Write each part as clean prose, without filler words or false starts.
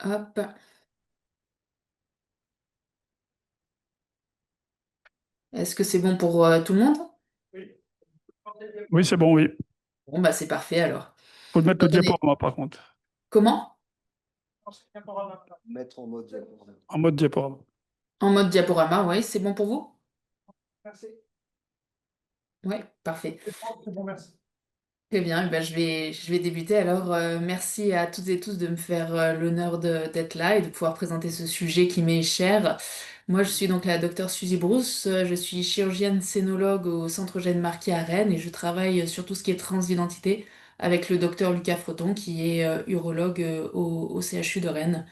Hop. Est-ce que c'est bon pour tout le monde? Oui, c'est bon, oui. Bon, bah c'est parfait alors. Faut mettre le Attendez, diaporama par contre. comment? Mettre en mode diaporama. En mode diaporama. En mode diaporama, oui, c'est bon pour vous? Oui, parfait. C'est bon, merci. Très bien, eh ben, je vais débuter. Alors, merci à toutes et tous de me faire l'honneur d'être là et de pouvoir présenter ce sujet qui m'est cher. Moi, je suis donc la docteure Suzy Bruce. Je suis chirurgienne scénologue au Centre Eugène Marquis à Rennes et je travaille sur tout ce qui est transidentité avec le docteur Lucas Froton qui est urologue au CHU de Rennes.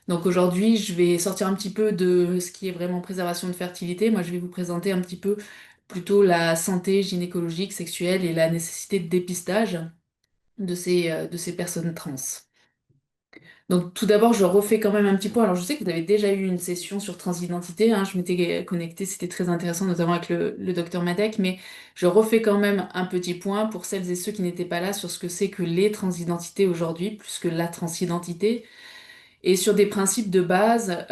Donc aujourd'hui, je vais sortir un petit peu de ce qui est vraiment préservation de fertilité. Moi, je vais vous présenter un petit peu plutôt la santé gynécologique, sexuelle et la nécessité de dépistage de ces personnes trans. Donc tout d'abord, je refais quand même un petit point. Alors je sais que vous avez déjà eu une session sur transidentité, hein, je m'étais connectée, c'était très intéressant, notamment avec le docteur Madec, mais je refais quand même un petit point pour celles et ceux qui n'étaient pas là sur ce que c'est que les transidentités aujourd'hui, plus que la transidentité et sur des principes de base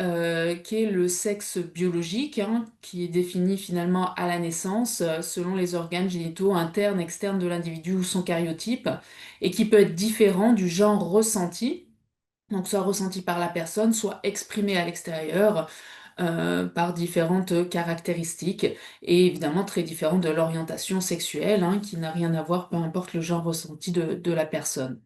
qui est le sexe biologique, hein, qui est défini finalement à la naissance selon les organes génitaux internes, externes de l'individu ou son karyotype, et qui peut être différent du genre ressenti, donc soit ressenti par la personne, soit exprimé à l'extérieur par différentes caractéristiques, et évidemment très différent de l'orientation sexuelle, hein, qui n'a rien à voir, peu importe le genre ressenti de la personne.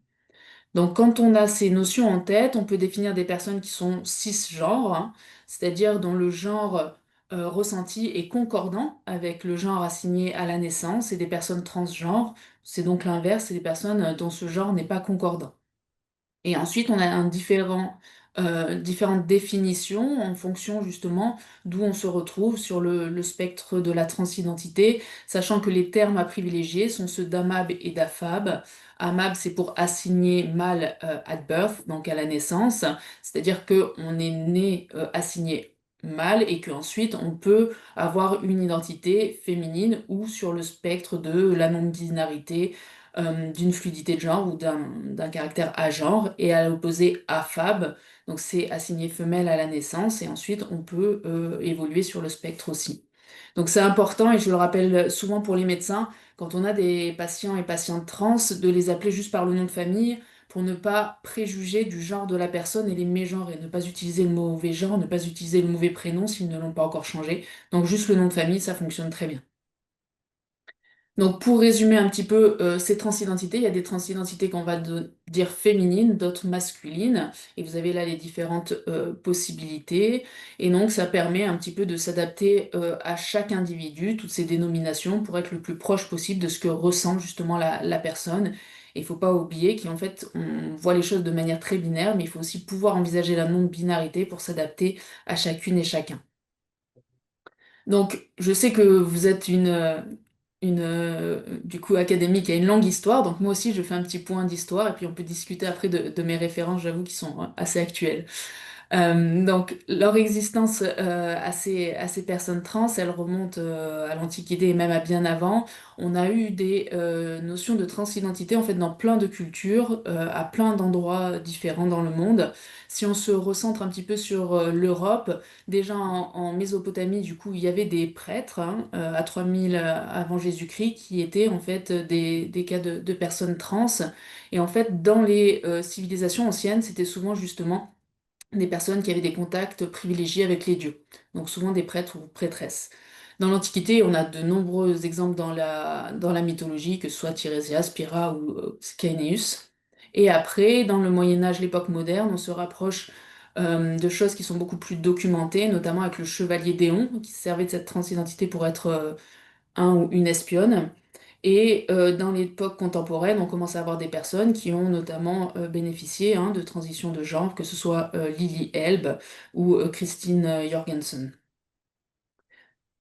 Donc, quand on a ces notions en tête, on peut définir des personnes qui sont cisgenres, hein, c'est-à-dire dont le genre ressenti est concordant avec le genre assigné à la naissance, et des personnes transgenres, c'est donc l'inverse, c'est des personnes dont ce genre n'est pas concordant. Et ensuite, on a différentes définitions en fonction justement d'où on se retrouve sur le spectre de la transidentité, sachant que les termes à privilégier sont ceux d'AMAB et d'AFAB. AMAB, c'est pour assigné mâle at birth, donc à la naissance, c'est-à-dire qu'on est né assigné mâle et qu'ensuite on peut avoir une identité féminine ou sur le spectre de la non-binarité d'une fluidité de genre ou d'un caractère agenre, et à l'opposé affab, donc c'est assigné femelle à la naissance, et ensuite on peut évoluer sur le spectre aussi. Donc c'est important, et je le rappelle souvent pour les médecins, quand on a des patients et patientes trans, de les appeler juste par le nom de famille pour ne pas préjuger du genre de la personne et les mégenrer, ne pas utiliser le mauvais genre, ne pas utiliser le mauvais prénom s'ils ne l'ont pas encore changé. Donc juste le nom de famille, ça fonctionne très bien. Donc, pour résumer un petit peu ces transidentités, il y a des transidentités qu'on va dire féminines, d'autres masculines, et vous avez là les différentes possibilités. Et donc, ça permet un petit peu de s'adapter à chaque individu, toutes ces dénominations, pour être le plus proche possible de ce que ressent justement la personne. Et il faut pas oublier qu'en fait, on voit les choses de manière très binaire, mais il faut aussi pouvoir envisager la non-binarité pour s'adapter à chacune et chacun. Donc, je sais que vous êtes du coup, académique qui a une longue histoire, donc moi aussi, je fais un petit point d'histoire, et puis on peut discuter après de mes références, j'avoue, qui sont assez actuelles. Donc, leur existence à ces personnes trans, elle remonte à l'Antiquité et même à bien avant. On a eu des notions de transidentité en fait dans plein de cultures, à plein d'endroits différents dans le monde. Si on se recentre un petit peu sur l'Europe, déjà en Mésopotamie, du coup, il y avait des prêtres hein, à 3000 avant Jésus-Christ qui étaient en fait des cas de personnes trans. Et en fait, dans les civilisations anciennes, c'était souvent justement des personnes qui avaient des contacts privilégiés avec les dieux, donc souvent des prêtres ou prêtresses. Dans l'Antiquité, on a de nombreux exemples dans la mythologie, que ce soit Tirésias, Spira ou Caeneus. Et après, dans le Moyen Âge, l'époque moderne, on se rapproche de choses qui sont beaucoup plus documentées, notamment avec le chevalier d'Éon, qui servait de cette transidentité pour être un ou une espionne. Et dans l'époque contemporaine, on commence à avoir des personnes qui ont notamment bénéficié hein, de transitions de genre, que ce soit Lily Elbe ou Christine Jorgensen.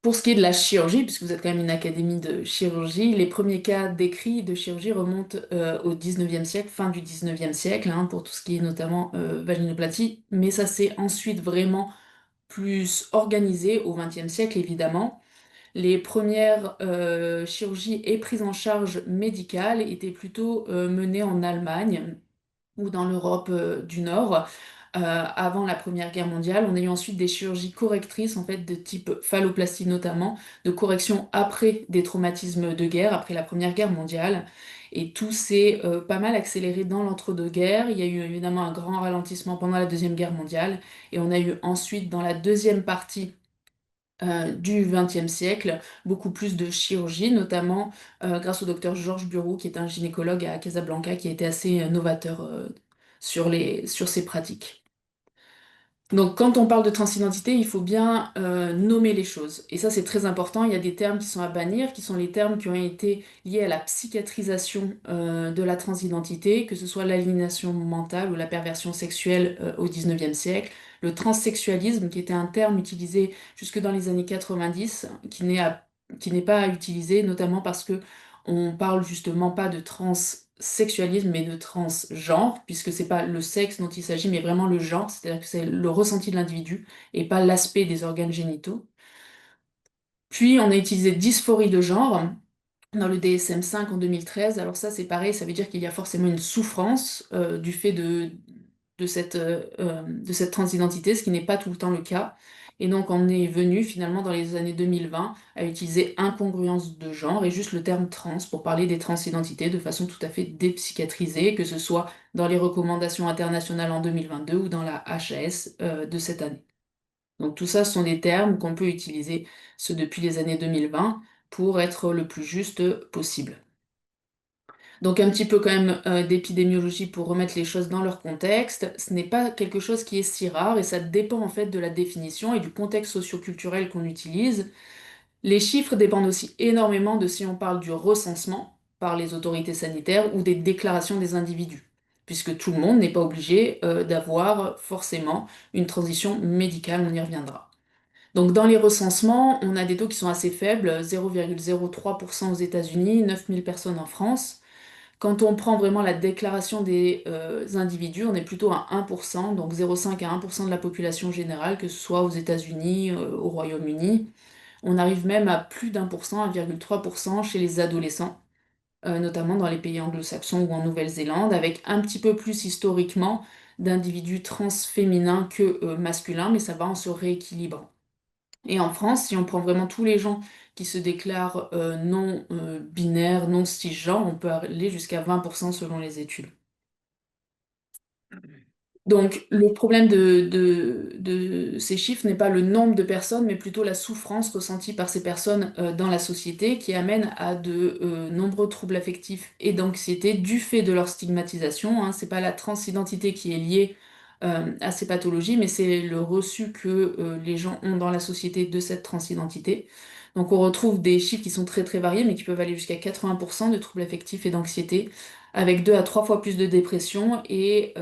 Pour ce qui est de la chirurgie, puisque vous êtes quand même une académie de chirurgie, les premiers cas décrits de chirurgie remontent au 19e siècle, fin du 19e siècle, hein, pour tout ce qui est notamment vaginoplastie, mais ça s'est ensuite vraiment plus organisé au 20e siècle, évidemment. Les premières chirurgies et prises en charge médicales étaient plutôt menées en Allemagne ou dans l'Europe du Nord, avant la Première Guerre mondiale. On a eu ensuite des chirurgies correctrices, en fait, de type phalloplastie notamment, de correction après des traumatismes de guerre, après la Première Guerre mondiale. Et tout s'est pas mal accéléré dans l'entre-deux-guerres. Il y a eu évidemment un grand ralentissement pendant la Deuxième Guerre mondiale. Et on a eu ensuite, dans la deuxième partie du XXe siècle, beaucoup plus de chirurgie, notamment grâce au docteur Georges Bureau, qui est un gynécologue à Casablanca, qui a été assez novateur sur ces pratiques. Donc, quand on parle de transidentité, il faut bien nommer les choses. Et ça, c'est très important. Il y a des termes qui sont à bannir, qui sont les termes qui ont été liés à la psychiatrisation de la transidentité, que ce soit l'aliénation mentale ou la perversion sexuelle au XIXe siècle. Le transsexualisme, qui était un terme utilisé jusque dans les années 90, qui n'est pas utilisé, notamment parce que on parle justement pas de transsexualisme, mais de transgenre, puisque c'est pas le sexe dont il s'agit, mais vraiment le genre, c'est-à-dire que c'est le ressenti de l'individu et pas l'aspect des organes génitaux. Puis on a utilisé dysphorie de genre dans le DSM-5 en 2013. Alors ça, c'est pareil, ça veut dire qu'il y a forcément une souffrance du fait de cette transidentité, ce qui n'est pas tout le temps le cas. Et donc on est venu finalement dans les années 2020 à utiliser incongruence de genre et juste le terme trans pour parler des transidentités de façon tout à fait dépsychiatrisée, que ce soit dans les recommandations internationales en 2022 ou dans la HAS de cette année. Donc tout ça, ce sont des termes qu'on peut utiliser, ce depuis les années 2020, pour être le plus juste possible. Donc un petit peu quand même d'épidémiologie pour remettre les choses dans leur contexte. Ce n'est pas quelque chose qui est si rare et ça dépend en fait de la définition et du contexte socio-culturel qu'on utilise. Les chiffres dépendent aussi énormément de si on parle du recensement par les autorités sanitaires ou des déclarations des individus, puisque tout le monde n'est pas obligé d'avoir forcément une transition médicale, on y reviendra. Donc dans les recensements, on a des taux qui sont assez faibles, 0,03% aux États-Unis, 9000 personnes en France. Quand on prend vraiment la déclaration des individus, on est plutôt à 1%, donc 0,5 à 1% de la population générale, que ce soit aux États-Unis, au Royaume-Uni. On arrive même à plus d'1%, 1,3% chez les adolescents, notamment dans les pays anglo-saxons ou en Nouvelle-Zélande, avec un petit peu plus historiquement d'individus trans féminins que masculins, mais ça va en se rééquilibrant. Et en France, si on prend vraiment tous les gens qui se déclarent non binaires, non cisgenres, on peut aller jusqu'à 20% selon les études. Donc, le problème de ces chiffres n'est pas le nombre de personnes, mais plutôt la souffrance ressentie par ces personnes dans la société qui amène à de nombreux troubles affectifs et d'anxiété du fait de leur stigmatisation, hein. C'est pas la transidentité qui est liée à ces pathologies, mais c'est le reçu que les gens ont dans la société de cette transidentité. Donc, on retrouve des chiffres qui sont très très variés, mais qui peuvent aller jusqu'à 80% de troubles affectifs et d'anxiété avec 2 à 3 fois plus de dépression et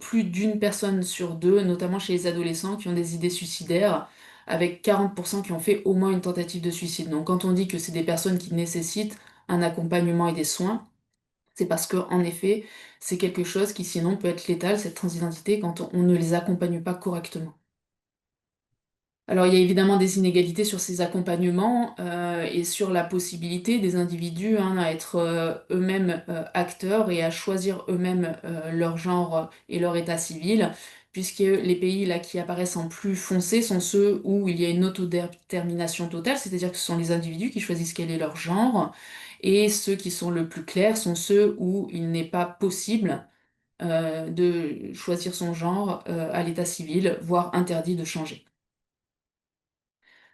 plus d'une personne sur deux, notamment chez les adolescents, qui ont des idées suicidaires, avec 40% qui ont fait au moins une tentative de suicide. Donc quand on dit que c'est des personnes qui nécessitent un accompagnement et des soins, c'est parce que en effet, c'est quelque chose qui sinon peut être létal, cette transidentité, quand on ne les accompagne pas correctement. Alors, il y a évidemment des inégalités sur ces accompagnements et sur la possibilité des individus hein, à être eux-mêmes acteurs et à choisir eux-mêmes leur genre et leur état civil, puisque les pays là qui apparaissent en plus foncé sont ceux où il y a une autodétermination totale, c'est-à-dire que ce sont les individus qui choisissent quel est leur genre, et ceux qui sont le plus clairs sont ceux où il n'est pas possible de choisir son genre à l'état civil, voire interdit de changer.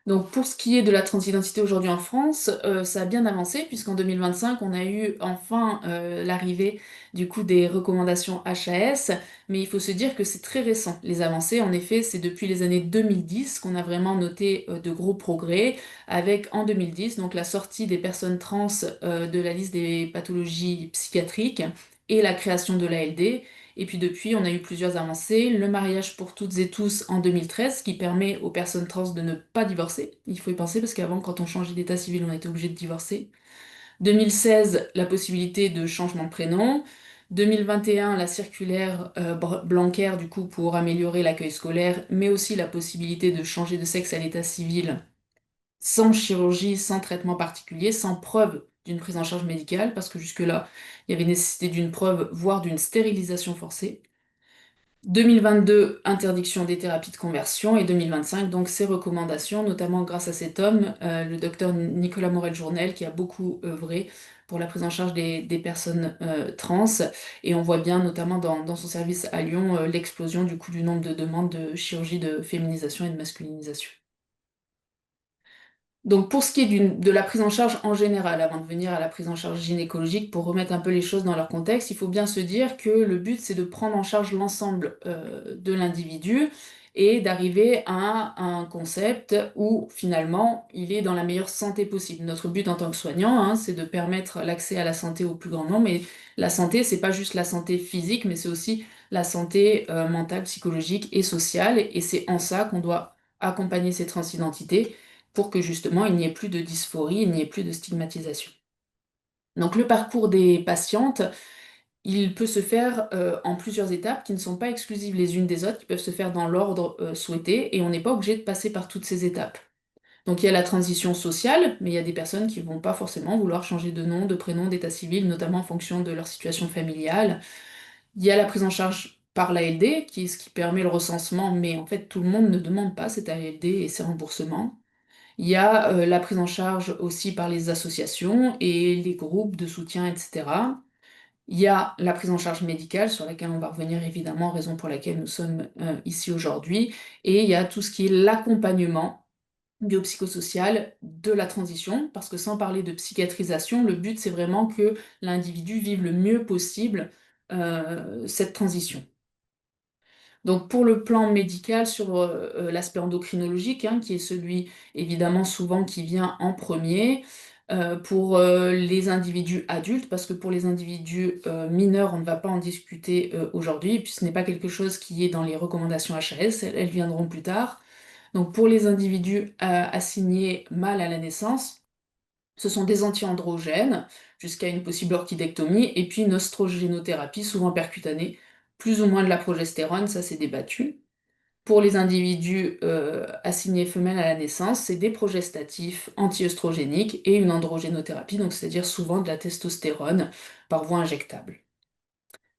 Donc pour ce qui est de la transidentité aujourd'hui en France, ça a bien avancé puisqu'en 2025 on a eu enfin l'arrivée du coup des recommandations HAS, mais il faut se dire que c'est très récent les avancées. En effet, c'est depuis les années 2010 qu'on a vraiment noté de gros progrès, avec en 2010 donc la sortie des personnes trans de la liste des pathologies psychiatriques et la création de l'ALD. Et puis depuis, on a eu plusieurs avancées. Le mariage pour toutes et tous en 2013, qui permet aux personnes trans de ne pas divorcer. Il faut y penser parce qu'avant, quand on changeait d'état civil, on était obligé de divorcer. 2016, la possibilité de changement de prénom. 2021, la circulaire Blanquer, du coup, pour améliorer l'accueil scolaire, mais aussi la possibilité de changer de sexe à l'état civil sans chirurgie, sans traitement particulier, sans preuve d'une prise en charge médicale, parce que jusque-là, il y avait nécessité d'une preuve, voire d'une stérilisation forcée. 2022, interdiction des thérapies de conversion et 2025, donc ces recommandations, notamment grâce à cet homme, le docteur Nicolas Morel-Journel, qui a beaucoup œuvré pour la prise en charge des personnes trans. Et on voit bien, notamment dans son service à Lyon, l'explosion du coup du nombre de demandes de chirurgie de féminisation et de masculinisation. Donc pour ce qui est de la prise en charge en général, avant de venir à la prise en charge gynécologique, pour remettre un peu les choses dans leur contexte, il faut bien se dire que le but c'est de prendre en charge l'ensemble de l'individu et d'arriver à un concept où finalement il est dans la meilleure santé possible. Notre but en tant que soignant, hein, c'est de permettre l'accès à la santé au plus grand nombre. Mais la santé, c'est pas juste la santé physique, mais c'est aussi la santé mentale, psychologique et sociale. Et c'est en ça qu'on doit accompagner ces transidentités pour que justement il n'y ait plus de dysphorie, il n'y ait plus de stigmatisation. Donc le parcours des patientes, il peut se faire en plusieurs étapes qui ne sont pas exclusives les unes des autres, qui peuvent se faire dans l'ordre souhaité et on n'est pas obligé de passer par toutes ces étapes. Donc il y a la transition sociale, mais il y a des personnes qui vont pas forcément vouloir changer de nom, de prénom, d'état civil, notamment en fonction de leur situation familiale. Il y a la prise en charge par l'ALD, qui est ce qui permet le recensement, mais en fait tout le monde ne demande pas cet ALD et ces remboursements. Il y a la prise en charge aussi par les associations et les groupes de soutien, etc. Il y a la prise en charge médicale sur laquelle on va revenir évidemment, raison pour laquelle nous sommes ici aujourd'hui. Et il y a tout ce qui est l'accompagnement biopsychosocial de la transition, parce que sans parler de psychiatrisation, le but c'est vraiment que l'individu vive le mieux possible cette transition. Donc pour le plan médical sur l'aspect endocrinologique, hein, qui est celui évidemment souvent qui vient en premier, pour les individus adultes, parce que pour les individus mineurs, on ne va pas en discuter aujourd'hui, et puis ce n'est pas quelque chose qui est dans les recommandations HAS, elles viendront plus tard. Donc pour les individus assignés mâles à la naissance, ce sont des anti-androgènes, jusqu'à une possible orchidectomie, et puis une oestrogénothérapie, souvent percutanée, plus ou moins de la progestérone, ça c'est débattu. Pour les individus assignés femelles à la naissance, c'est des progestatifs anti-œstrogéniques et une androgénothérapie, donc c'est-à-dire souvent de la testostérone par voie injectable.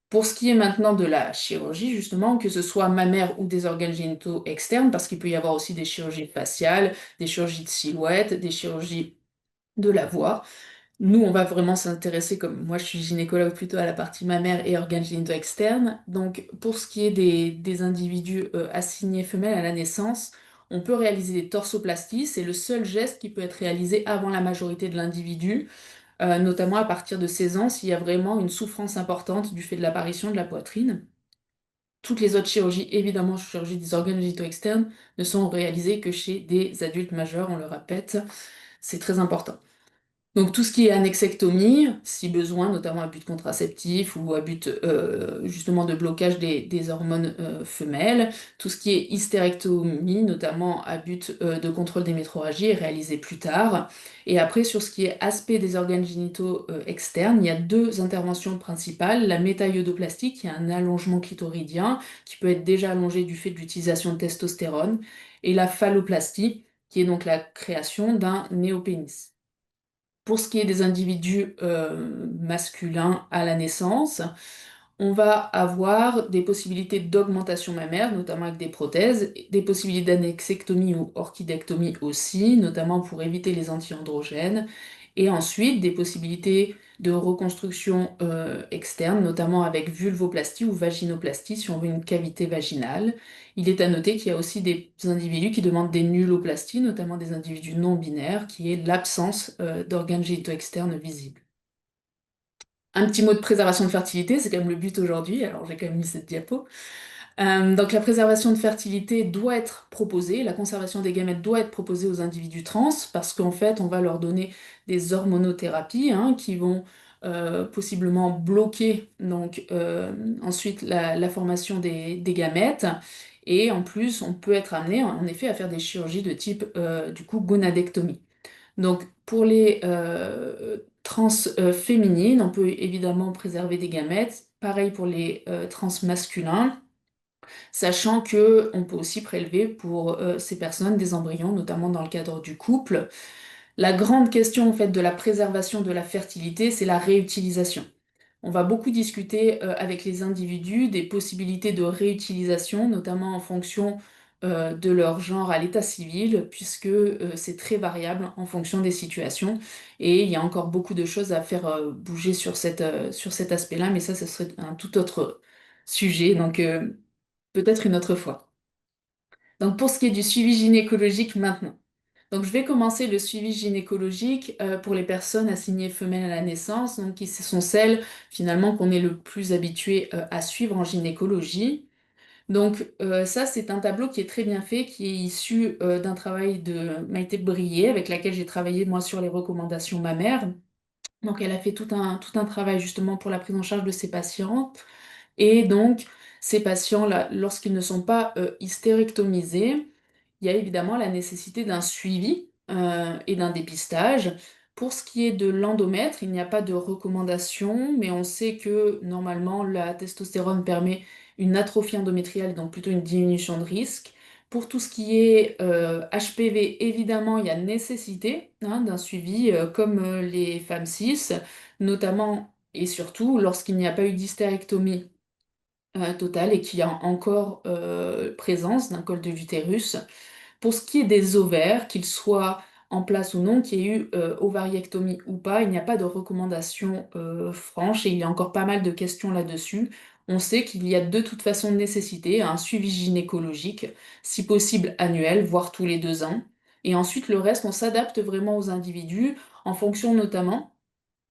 Pour ce qui est maintenant de la chirurgie, justement, que ce soit mammaire ou des organes génitaux externes, parce qu'il peut y avoir aussi des chirurgies faciales, des chirurgies de silhouette, des chirurgies de la voix. Nous, on va vraiment s'intéresser, comme moi je suis gynécologue, plutôt à la partie mammaire et organes génitaux externes. Donc, pour ce qui est des individus assignés femelles à la naissance, on peut réaliser des torsoplasties. C'est le seul geste qui peut être réalisé avant la majorité de l'individu, notamment à partir de 16 ans, s'il y a vraiment une souffrance importante du fait de l'apparition de la poitrine. Toutes les autres chirurgies, évidemment, chirurgie des organes génitaux externes, ne sont réalisées que chez des adultes majeurs, on le répète, c'est très important. Donc tout ce qui est annexectomie, si besoin, notamment à but contraceptif ou à but justement de blocage des hormones femelles, tout ce qui est hystérectomie, notamment à but de contrôle des métrorragies, est réalisé plus tard. Et après, sur ce qui est aspect des organes génitaux externes, il y a deux interventions principales. La métaïodoplastie, qui est un allongement clitoridien, qui peut être déjà allongé du fait de l'utilisation de testostérone, et la phalloplastie, qui est donc la création d'un néopénis. Pour ce qui est des individus masculins à la naissance, on va avoir des possibilités d'augmentation mammaire, notamment avec des prothèses, des possibilités d'annexectomie ou orchidectomie aussi, notamment pour éviter les antiandrogènes, et ensuite des possibilités de reconstruction externe, notamment avec vulvoplastie ou vaginoplastie si on veut une cavité vaginale. Il est à noter qu'il y a aussi des individus qui demandent des nulloplasties, notamment des individus non binaires, qui est l'absence d'organes génitaux externes visibles. Un petit mot de préservation de fertilité, c'est quand même le but aujourd'hui, alors j'ai quand même mis cette diapo. Donc la préservation de fertilité doit être proposée, la conservation des gamètes doit être proposée aux individus trans, parce qu'en fait on va leur donner des hormonothérapies hein, qui vont possiblement bloquer donc, ensuite la formation des gamètes. Et en plus, on peut être amené en effet à faire des chirurgies de type du coup gonadectomie. Donc, pour les trans féminines, on peut évidemment préserver des gamètes. Pareil pour les trans masculins, sachant que on peut aussi prélever pour ces personnes des embryons, notamment dans le cadre du couple. La grande question en fait de la préservation de la fertilité, c'est la réutilisation. On va beaucoup discuter avec les individus des possibilités de réutilisation, notamment en fonction de leur genre à l'état civil, puisque c'est très variable en fonction des situations. Et il y a encore beaucoup de choses à faire bouger sur cet aspect-là, mais ça, ce serait un tout autre sujet, donc peut-être une autre fois. Donc pour ce qui est du suivi gynécologique maintenant. Donc je vais commencer le suivi gynécologique pour les personnes assignées femelles à la naissance, donc qui ce sont celles finalement qu'on est le plus habitué à suivre en gynécologie. Donc ça c'est un tableau qui est très bien fait, qui est issu d'un travail de Maïté Brié, avec laquelle j'ai travaillé moi sur les recommandations mammaires. Donc elle a fait tout un travail justement pour la prise en charge de ces patientes. Et donc, ces patients-là, lorsqu'ils ne sont pas hystérectomisés, il y a évidemment la nécessité d'un suivi et d'un dépistage. Pour ce qui est de l'endomètre, il n'y a pas de recommandation, mais on sait que normalement la testostérone permet une atrophie endométriale, donc plutôt une diminution de risque. Pour tout ce qui est HPV, évidemment, il y a nécessité d'un suivi comme les femmes cis, notamment et surtout lorsqu'il n'y a pas eu d'hystérectomie totale et qu'il y a encore présence d'un col de l'utérus. Pour ce qui est des ovaires, qu'ils soient en place ou non, qu'il y ait eu ovariectomie ou pas, il n'y a pas de recommandation franche et il y a encore pas mal de questions là-dessus. On sait qu'il y a de toute façon nécessité à un suivi gynécologique, si possible annuel, voire tous les 2 ans. Et ensuite, le reste, on s'adapte vraiment aux individus en fonction notamment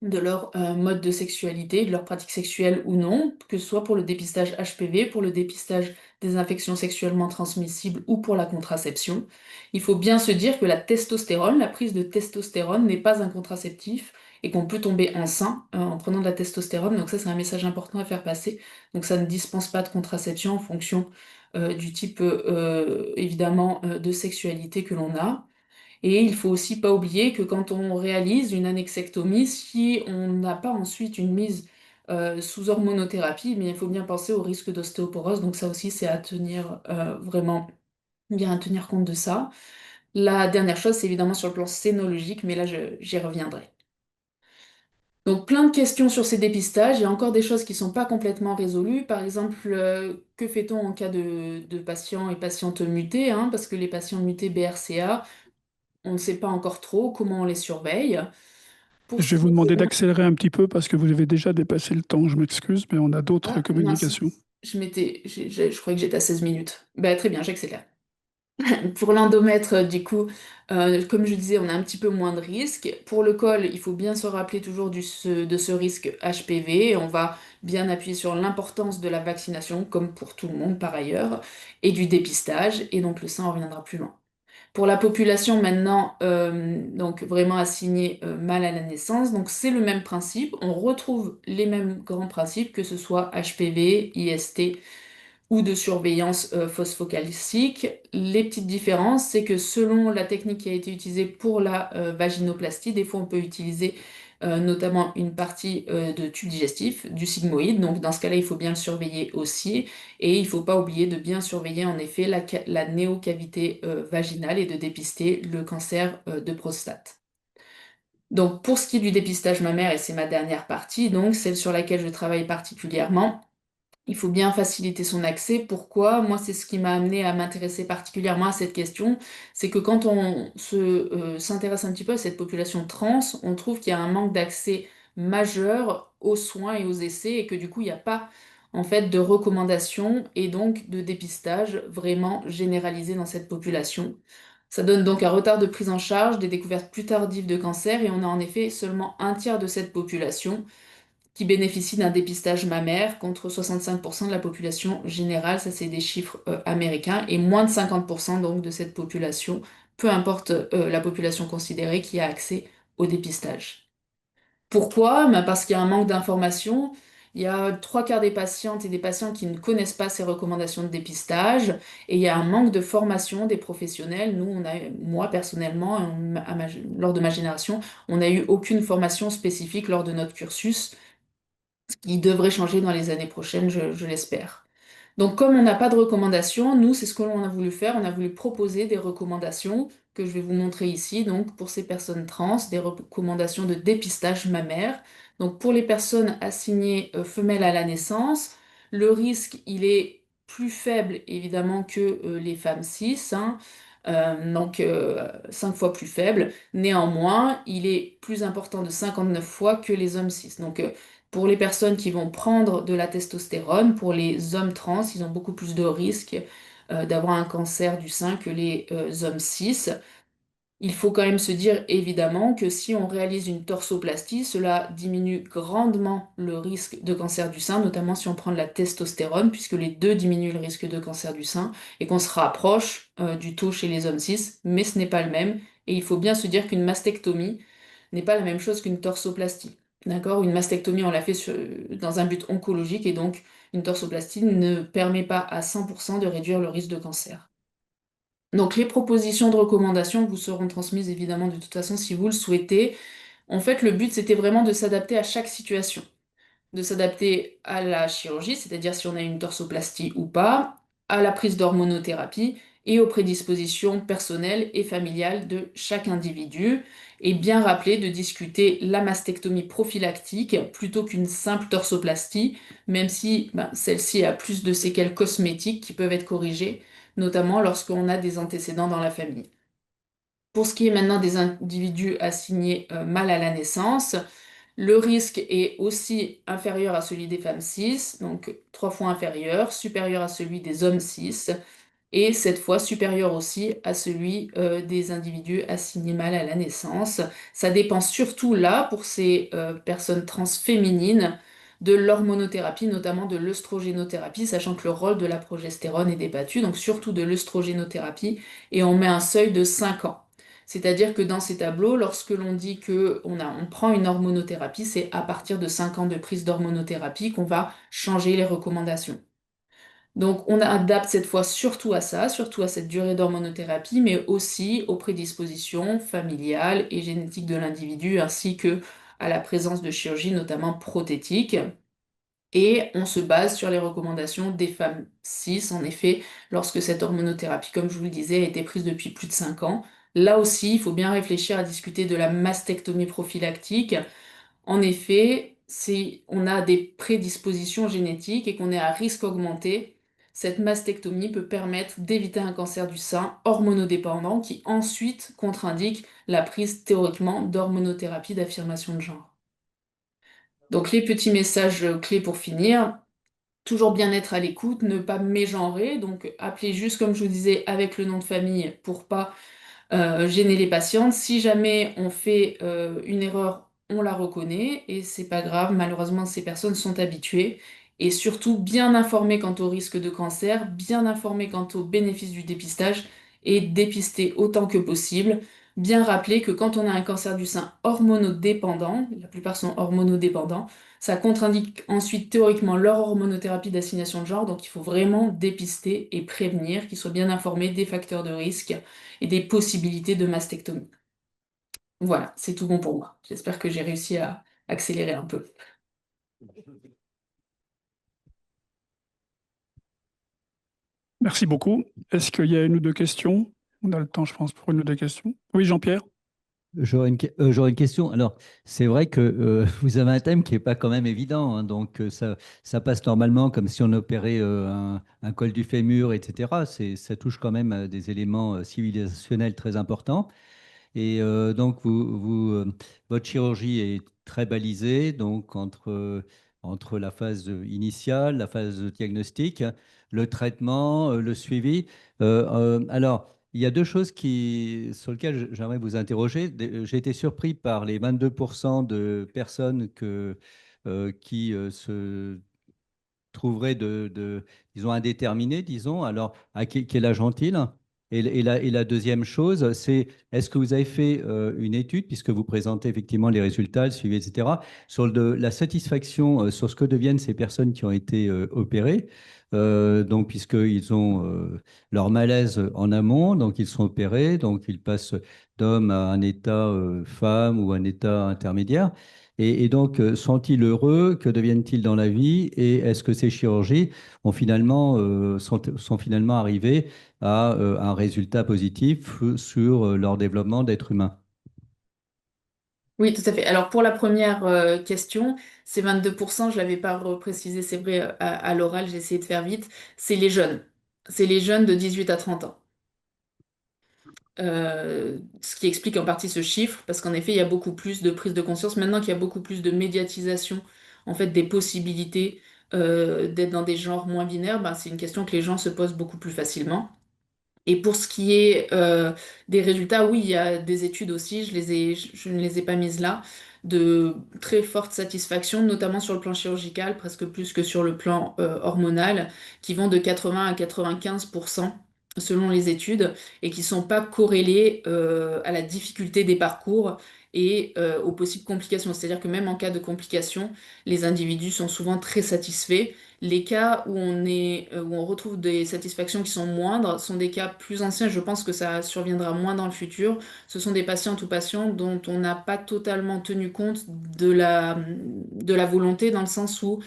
de leur mode de sexualité, de leur pratique sexuelle ou non, que ce soit pour le dépistage HPV, pour le dépistage des infections sexuellement transmissibles ou pour la contraception. Il faut bien se dire que la testostérone, la prise de testostérone n'est pas un contraceptif et qu'on peut tomber enceint en prenant de la testostérone. Donc ça, c'est un message important à faire passer. Donc ça ne dispense pas de contraception en fonction du type, évidemment, de sexualité que l'on a. Et il faut aussi pas oublier que quand on réalise une annexectomie, si on n'a pas ensuite une mise sous hormonothérapie, mais il faut bien penser au risque d'ostéoporose. Donc ça aussi, c'est à tenir vraiment bien à tenir compte de ça. La dernière chose, c'est évidemment sur le plan scénologique, mais là, j'y reviendrai. Donc plein de questions sur ces dépistages. Il y a encore des choses qui ne sont pas complètement résolues. Par exemple, que fait-on en cas de patients et patientes mutés, hein, parce que les patients mutés BRCA, on ne sait pas encore trop comment on les surveille. Pour ce Je vais qui vous est demander des... d'accélérer un petit peu parce que vous avez déjà dépassé le temps. Je m'excuse, mais on a d'autres Ah, mince, communications. je croyais que j'étais à 16 minutes. Bah, très bien, j'accélère. Pour l'endomètre, du coup, comme je disais, on a un petit peu moins de risques. Pour le col, il faut bien se rappeler toujours de ce risque HPV. On va bien appuyer sur l'importance de la vaccination, comme pour tout le monde par ailleurs, et du dépistage. Et donc le sein, on reviendra plus loin. Pour la population maintenant, donc vraiment assignée mâle à la naissance, donc c'est le même principe. On retrouve les mêmes grands principes, que ce soit HPV, IST ou de surveillance phosphocalcique. Les petites différences, c'est que selon la technique qui a été utilisée pour la vaginoplastie, des fois on peut utiliser notamment une partie de tube digestif, du sigmoïde. Donc dans ce cas-là, il faut bien le surveiller aussi. Et il ne faut pas oublier de bien surveiller en effet la néocavité vaginale et de dépister le cancer de prostate. Donc pour ce qui est du dépistage mammaire, et c'est ma dernière partie, donc celle sur laquelle je travaille particulièrement, il faut bien faciliter son accès. Pourquoi? Moi, c'est ce qui m'a amené à m'intéresser particulièrement à cette question. C'est que quand s'intéresse un petit peu à cette population trans, on trouve qu'il y a un manque d'accès majeur aux soins et aux essais et que du coup, il n'y a pas en fait de recommandations et donc de dépistage vraiment généralisé dans cette population. Ça donne donc un retard de prise en charge, des découvertes plus tardives de cancer et on a en effet seulement un tiers de cette population qui bénéficient d'un dépistage mammaire contre 65% de la population générale, ça c'est des chiffres américains, et moins de 50% donc de cette population, peu importe la population considérée, qui a accès au dépistage. Pourquoi? Ben parce qu'il y a un manque d'information. Il y a trois quarts des patientes et des patients qui ne connaissent pas ces recommandations de dépistage et il y a un manque de formation des professionnels. Nous, moi personnellement, lors de ma génération, on n'a eu aucune formation spécifique lors de notre cursus qui devrait changer dans les années prochaines, je l'espère. Donc, comme on n'a pas de recommandations, nous, c'est ce que l'on a voulu faire. On a voulu proposer des recommandations que je vais vous montrer ici. Donc, pour ces personnes trans, des recommandations de dépistage mammaire. Donc pour les personnes assignées femelles à la naissance, le risque, il est plus faible évidemment que les femmes cis, hein, donc 5 fois plus faible. Néanmoins, il est plus important de 59 fois que les hommes cis. Donc pour les personnes qui vont prendre de la testostérone, pour les hommes trans, ils ont beaucoup plus de risques d'avoir un cancer du sein que les hommes cis. Il faut quand même se dire évidemment que si on réalise une torsoplastie, cela diminue grandement le risque de cancer du sein, notamment si on prend de la testostérone, puisque les deux diminuent le risque de cancer du sein, et qu'on se rapproche du taux chez les hommes cis, mais ce n'est pas le même. Et il faut bien se dire qu'une mastectomie n'est pas la même chose qu'une torsoplastie. D'accord? Une mastectomie, on l'a fait dans un but oncologique, et donc une torsoplastie ne permet pas à 100% de réduire le risque de cancer. Donc les propositions de recommandations vous seront transmises évidemment de toute façon si vous le souhaitez. En fait, le but c'était vraiment de s'adapter à chaque situation, de s'adapter à la chirurgie, c'est-à-dire si on a une torsoplastie ou pas, à la prise d'hormonothérapie et aux prédispositions personnelles et familiales de chaque individu. Et bien rappeler de discuter la mastectomie prophylactique plutôt qu'une simple torsoplastie, même si celle-ci a plus de séquelles cosmétiques qui peuvent être corrigées, notamment lorsqu'on a des antécédents dans la famille. Pour ce qui est maintenant des individus assignés mâles à la naissance, le risque est aussi inférieur à celui des femmes cis, donc 3 fois inférieur, supérieur à celui des hommes cis, et 7 fois supérieur aussi à celui des individus assignés mâles à la naissance. Ça dépend surtout là, pour ces personnes trans féminines, de l'hormonothérapie, notamment de l'œstrogénothérapie, sachant que le rôle de la progestérone est débattu, donc surtout de l'œstrogénothérapie, et on met un seuil de 5 ans. C'est-à-dire que dans ces tableaux, lorsque l'on dit on prend une hormonothérapie, c'est à partir de 5 ans de prise d'hormonothérapie qu'on va changer les recommandations. Donc on adapte cette fois surtout à ça, surtout à cette durée d'hormonothérapie, mais aussi aux prédispositions familiales et génétiques de l'individu, ainsi que à la présence de chirurgie, notamment prothétique. Et on se base sur les recommandations des femmes cis, en effet, lorsque cette hormonothérapie, comme je vous le disais, a été prise depuis plus de 5 ans. Là aussi, il faut bien réfléchir à discuter de la mastectomie prophylactique. En effet, si on a des prédispositions génétiques et qu'on est à risque augmenté, cette mastectomie peut permettre d'éviter un cancer du sein hormonodépendant qui ensuite contre-indique la prise théoriquement d'hormonothérapie d'affirmation de genre. Donc les petits messages clés pour finir. Toujours bien être à l'écoute, ne pas mégenrer, donc appeler juste comme je vous disais avec le nom de famille pour pas gêner les patientes. Si jamais on fait une erreur, on la reconnaît et c'est pas grave. Malheureusement, ces personnes sont habituées. Et surtout, bien informer quant au risque de cancer, bien informer quant aux bénéfices du dépistage et dépister autant que possible. Bien rappeler que quand on a un cancer du sein hormonodépendant, la plupart sont hormonodépendants, ça contre-indique ensuite théoriquement leur hormonothérapie d'assignation de genre. Donc il faut vraiment dépister et prévenir, qu'ils soient bien informés des facteurs de risque et des possibilités de mastectomie. Voilà, c'est tout bon pour moi. J'espère que j'ai réussi à accélérer un peu. Merci beaucoup. Est-ce qu'il y a une ou deux questions? On a le temps, je pense, pour une ou deux questions. Oui, Jean-Pierre? J'aurais une question. Alors, c'est vrai que vous avez un thème qui n'est pas quand même évident, hein, donc ça passe normalement comme si on opérait un col du fémur, etc. Ça touche quand même à des éléments civilisationnels très importants. Et donc, votre chirurgie est très balisée, donc entre la phase initiale, la phase de diagnostic, le traitement, le suivi. Alors, il y a deux choses sur lesquelles j'aimerais vous interroger. J'ai été surpris par les 22% de personnes qui se trouveraient disons, indéterminées, disons. Alors, à quel âge ont-ils? Et la deuxième chose, c'est est-ce que vous avez fait une étude, puisque vous présentez effectivement les résultats, le suivi, etc., sur la satisfaction sur ce que deviennent ces personnes qui ont été opérées, donc puisqu'ils ont leur malaise en amont, donc ils sont opérés, donc ils passent d'homme à un état femme ou un état intermédiaire. Et donc, sont-ils heureux? Que deviennent-ils dans la vie? Et est-ce que ces chirurgies sont finalement arrivées à un résultat positif sur leur développement d'être humain? Oui, tout à fait. Alors pour la première question, ces 22%, je l'avais pas reprécisé, c'est vrai, à l'oral, j'ai essayé de faire vite, c'est les jeunes. C'est les jeunes de 18 à 30 ans. Ce qui explique en partie ce chiffre, parce qu'en effet, il y a beaucoup plus de prise de conscience. Maintenant qu'il y a beaucoup plus de médiatisation, en fait, des possibilités d'être dans des genres moins binaires, bah, c'est une question que les gens se posent beaucoup plus facilement. Et pour ce qui est des résultats, oui, il y a des études aussi, je ne les ai pas mises là, de très forte satisfaction, notamment sur le plan chirurgical, presque plus que sur le plan hormonal, qui vont de 80 à 95% selon les études, et qui sont pas corrélées à la difficulté des parcours et aux possibles complications. C'est-à-dire que même en cas de complications, les individus sont souvent très satisfaits. Les cas où on retrouve des satisfactions qui sont moindres sont des cas plus anciens. Je pense que ça surviendra moins dans le futur. Ce sont des patientes ou patients dont on n'a pas totalement tenu compte de la volonté, dans le sens où,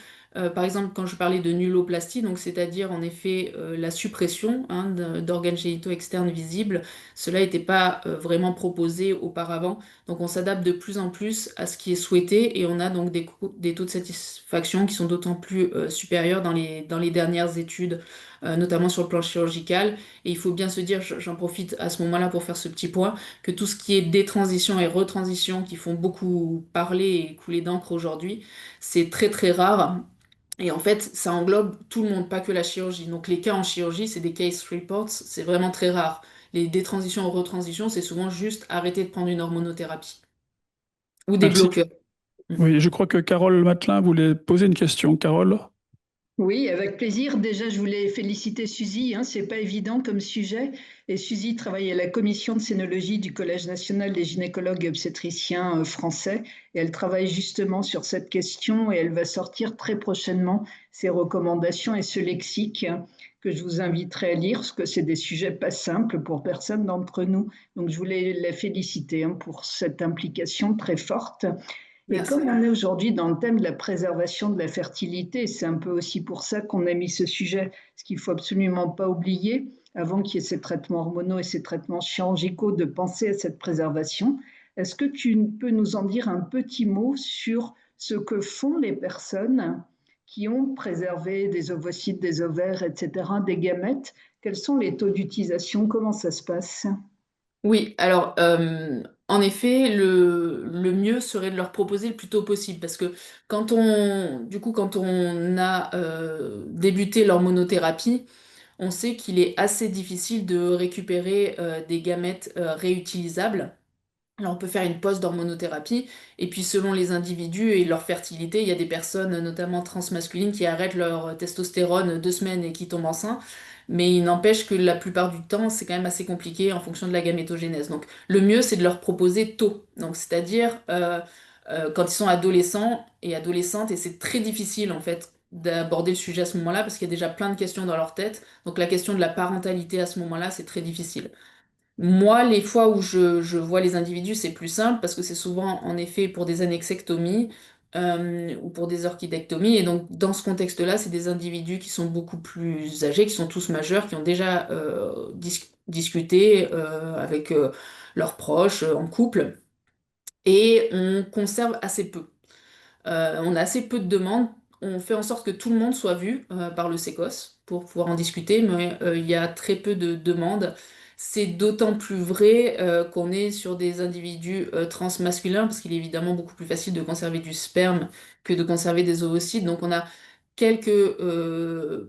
par exemple, quand je parlais de nulloplastie, donc c'est-à-dire en effet la suppression hein, d'organes génitaux externes visibles, cela n'était pas vraiment proposé auparavant. Donc on s'adapte de plus en plus à ce qui est souhaité et on a donc des taux de satisfaction qui sont d'autant plus supérieurs dans les dernières études, notamment sur le plan chirurgical. Et il faut bien se dire, j'en profite à ce moment-là pour faire ce petit point, que tout ce qui est détransition et retransition qui font beaucoup parler et couler d'encre aujourd'hui, c'est très très rare. Et en fait, ça englobe tout le monde, pas que la chirurgie. Donc les cas en chirurgie, c'est des case reports, c'est vraiment très rare. Les détransitions ou retransitions, c'est souvent juste arrêter de prendre une hormonothérapie ou des Merci. bloqueurs. Mm. Oui, je crois que Carole Matelin voulait poser une question. Carole? Oui, avec plaisir. Déjà, je voulais féliciter Suzy, hein, c'est pas évident comme sujet. Et Suzy travaille à la commission de scénologie du Collège national des gynécologues et obstétriciens français. Et elle travaille justement sur cette question et elle va sortir très prochainement ses recommandations et ce lexique que je vous inviterai à lire, parce que c'est des sujets pas simples pour personne d'entre nous. Donc, je voulais la féliciter hein, pour cette implication très forte. Et Merci. comme on est aujourd'hui dans le thème de la préservation de la fertilité, c'est un peu aussi pour ça qu'on a mis ce sujet, ce qu'il faut absolument pas oublier, avant qu'il y ait ces traitements hormonaux et ces traitements chirurgicaux, de penser à cette préservation. Est-ce que tu peux nous en dire un petit mot sur ce que font les personnes qui ont préservé des ovocytes, des ovaires, etc., des gamètes? Quels sont les taux d'utilisation? Comment ça se passe? Oui, alors en effet, le mieux serait de leur proposer le plus tôt possible parce que quand on a débuté l'hormonothérapie, on sait qu'il est assez difficile de récupérer des gamètes réutilisables. Alors, on peut faire une pause d'hormonothérapie, et puis selon les individus et leur fertilité, il y a des personnes, notamment transmasculines, qui arrêtent leur testostérone 2 semaines et qui tombent enceintes. Mais il n'empêche que la plupart du temps, c'est quand même assez compliqué en fonction de la gamétogénèse. Donc, le mieux, c'est de leur proposer tôt. Donc, c'est-à-dire quand ils sont adolescents et adolescentes, et c'est très difficile en fait d'aborder le sujet à ce moment-là parce qu'il y a déjà plein de questions dans leur tête. Donc, la question de la parentalité à ce moment-là, c'est très difficile. Moi, les fois où je vois les individus, c'est plus simple parce que c'est souvent en effet pour des annexectomies ou pour des orchidectomies. Et donc, dans ce contexte-là, c'est des individus qui sont beaucoup plus âgés, qui sont tous majeurs, qui ont déjà discuté avec leurs proches, en couple. Et on conserve assez peu. On a assez peu de demandes. On fait en sorte que tout le monde soit vu par le SECOS pour pouvoir en discuter, mais il y a très peu de demandes. C'est d'autant plus vrai qu'on est sur des individus transmasculins, parce qu'il est évidemment beaucoup plus facile de conserver du sperme que de conserver des ovocytes. Donc on a quelques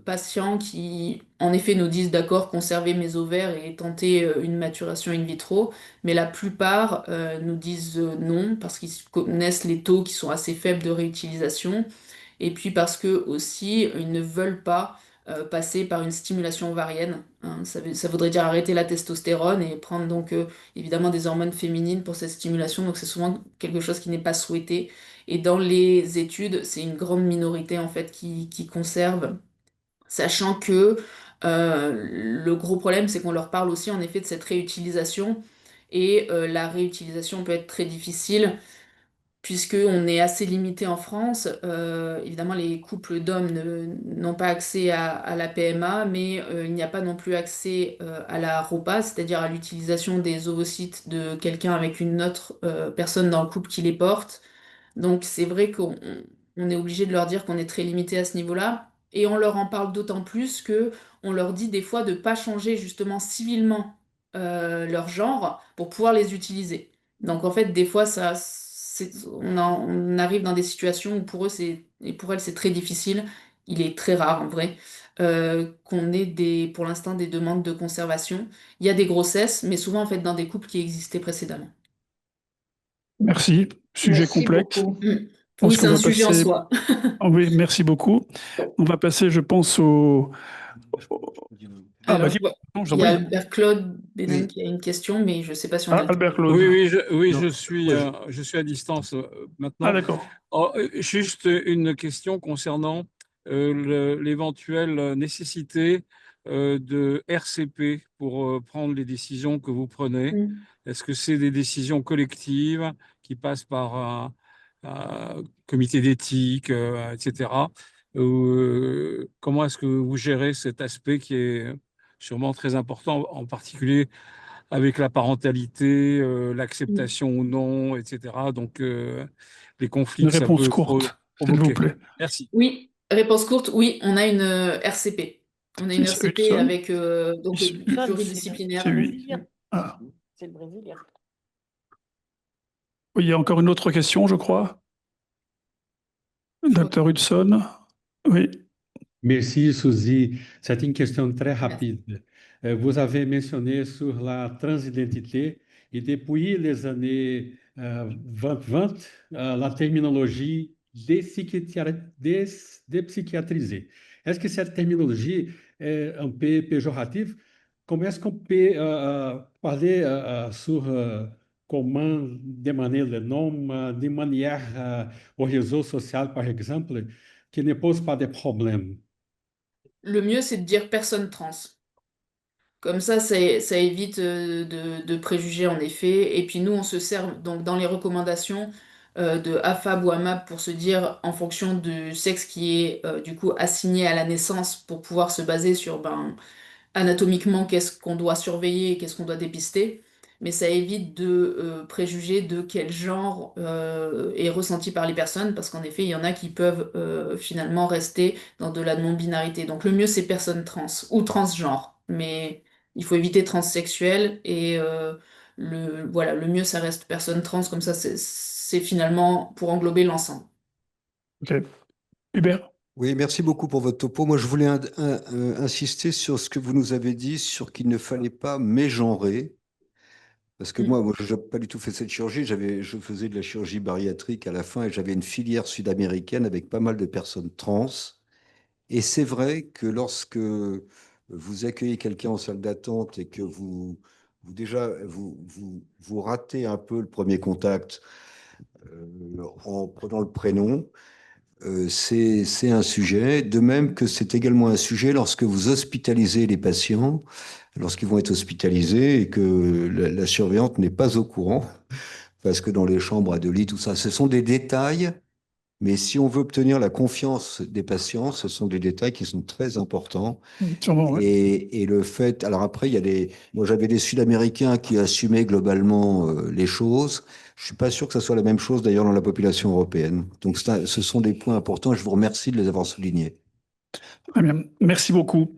patients qui, en effet, nous disent d'accord, conserver mes ovaires et tenter une maturation in vitro. Mais la plupart nous disent non parce qu'ils connaissent les taux qui sont assez faibles de réutilisation et puis parce que aussi ils ne veulent pas passer par une stimulation ovarienne, hein. Ça voudrait dire arrêter la testostérone et prendre donc évidemment des hormones féminines pour cette stimulation. Donc c'est souvent quelque chose qui n'est pas souhaité. Et dans les études, c'est une grande minorité en fait qui conserve. Sachant que le gros problème, c'est qu'on leur parle aussi en effet de cette réutilisation et la réutilisation peut être très difficile puisqu'on est assez limité en France. Évidemment, les couples d'hommes n'ont pas accès à la PMA, mais il n'y a pas non plus accès à la ROPA, c'est-à-dire à l'utilisation des ovocytes de quelqu'un avec une autre personne dans le couple qui les porte. Donc c'est vrai qu'on est obligé de leur dire qu'on est très limité à ce niveau-là. Et on leur en parle d'autant plus que on leur dit des fois de ne pas changer justement civilement leur genre pour pouvoir les utiliser. Donc en fait, des fois, on arrive dans des situations où pour eux, et pour elles, c'est très difficile. Il est très rare en vrai qu'on ait pour l'instant des demandes de conservation. Il y a des grossesses, mais souvent en fait dans des couples qui existaient précédemment. Merci. Sujet Merci complexe. beaucoup. Je Oui, pense c'est qu'on un va sujet en passer. soi. Ah oui, merci beaucoup. On va passer, je pense, au. Ah, Alors, vas-y, non, je t'en il y a prie. Albert Claude Bénin Oui, qui a une question, mais je ne sais pas si on Ah, a le temps. Albert Claude. Oui, non, moi, je suis à distance Ah, maintenant. d'accord. Oh, juste une question concernant l'éventuelle nécessité de RCP pour prendre les décisions que vous prenez. Mm. Est-ce que c'est des décisions collectives qui passent par un comité d'éthique, etc. Comment est-ce que vous gérez cet aspect qui est sûrement très important, en particulier avec la parentalité, Mm. l'acceptation ou non, etc. Donc, les conflits Une que ça réponse peut courte, s'il vous provoquer. plaît. Merci. Oui, réponse courte, oui, on a une RCP. On a une C'est ça, RCP Hudson. avec donc Hudson, C'est pluridisciplinaire. lui. Mm. Ah. c'est le Brésilien. Oui, il y a encore une autre question, je crois. Je crois Docteur Hudson. Oui. Merci, Suzy. C'est une question très Merci. rapide. Vous avez mentionné sur la transidentité et depuis les années 2020, la terminologie dépsychiatrisée. Est-ce que cette terminologie est un peu péjorative? Comment est-ce qu'on peut parler sur comment demander le nom de manière au réseau social, par exemple, qui ne pose pas de problème? Le mieux, c'est de dire personne trans. Comme ça évite de préjuger en effet. Et puis nous, on se sert donc dans les recommandations de AFAB ou AMAP pour se dire en fonction du sexe qui est du coup assigné à la naissance pour pouvoir se baser sur anatomiquement qu'est-ce qu'on doit surveiller et qu'est-ce qu'on doit dépister. Mais ça évite de préjuger de quel genre est ressenti par les personnes parce qu'en effet, il y en a qui peuvent finalement rester dans de la non-binarité. Donc le mieux, c'est personne trans ou transgenre. Mais il faut éviter transsexuel et voilà, le mieux, ça reste personne trans, comme ça, c'est finalement pour englober l'ensemble. OK. Hubert. oui, merci beaucoup pour votre topo. Moi, je voulais insister sur ce que vous nous avez dit, sur qu'il ne fallait pas mégenrer. Parce que Mm. moi, je n'ai pas du tout fait cette chirurgie. Je faisais de la chirurgie bariatrique à la fin et j'avais une filière sud-américaine avec pas mal de personnes trans. Et c'est vrai que lorsque vous accueillez quelqu'un en salle d'attente et que vous ratez un peu le premier contact en prenant le prénom, c'est un sujet. De même que c'est également un sujet lorsque vous hospitalisez les patients, lorsqu'ils vont être hospitalisés et que la surveillante n'est pas au courant, parce que dans les chambres à deux lits, tout ça, ce sont des détails. Mais si on veut obtenir la confiance des patients, ce sont des détails qui sont très importants. Sûrement, ouais. Et le fait, alors après, moi j'avais des Sud-Américains qui assumaient globalement les choses. Je suis pas sûr que ça soit la même chose d'ailleurs dans la population européenne. Donc ce sont des points importants et je vous remercie de les avoir soulignés. Très bien. Merci beaucoup.